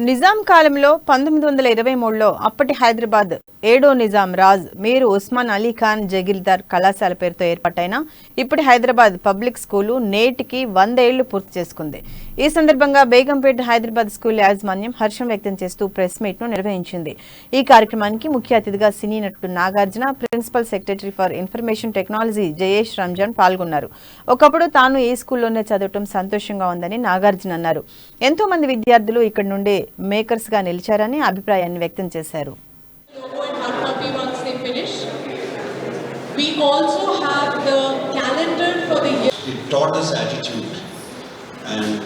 నిజాం కాలంలో 1923లో అప్పటి హైదరాబాద్ ఏడో నిజాం రాజ్ మీర్ ఉస్మాన్ అలీ ఖాన్ జగీర్దార్ కళాశాల పేరుతో ఏర్పాటైన ఇప్పటి హైదరాబాద్ పబ్లిక్ స్కూలు నేటికి 100 ఏళ్లు పూర్తి చేసుకుంది. ఈ సందర్భంగా బేగంపేట హైదరాబాద్ స్కూల్ యాజమాన్యం హర్షం వ్యక్తం చేస్తూ ప్రెస్ మీట్ ను నిర్వహించింది. ఈ కార్యక్రమానికి ముఖ్య అతిథిగా సినీ నటుడు Nagarjuna, principal secretary for information technology Jayesh Ranjan పాల్గొన్నారు. ఒకప్పుడు తాను ఈ స్కూల్లోనే చదవటం సంతోషంగా ఉందని నాగార్జున అన్నారు. ఎంతో మంది విద్యార్థులు ఇక్కడ నుండి మేకర్స్ గా నిలిచారని అభిప్రాయాన్ని వ్యక్తం చేశారు. We also have the calendar for the year. It taught us attitude and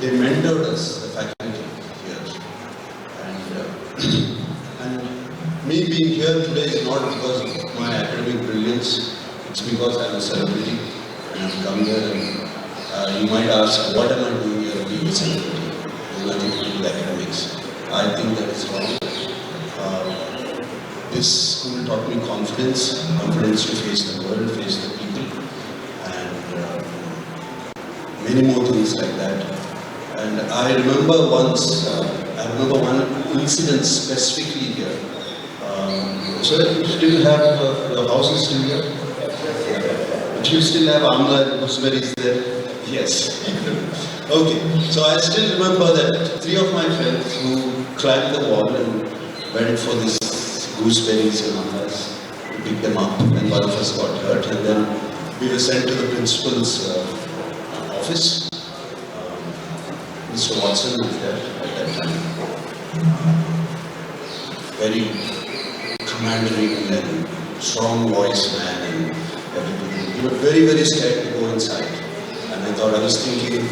they mentored us, the faculty here. And me being here today is not because of my academic brilliance, it's because I'm a celebrity and I've come here and you might ask, what am I doing here being a celebrity? There's nothing to do with academics. I think that is wrong. This school taught me confidence to face the world, face the people, and many more things like that. And I remember one incident specifically here. So do you have your house is still here? Do you still have amla and gooseberries there? Yes. Okay. So I still remember that 3 of my friends who climbed the wall and went for this gooseberries and amlas, we picked them up, and one of us got hurt, and then we were sent to the principal's office. Mr. Watson was there at that time. Very commanding and strong voice man and everything. We were very, very scared to go inside. And I was thinking,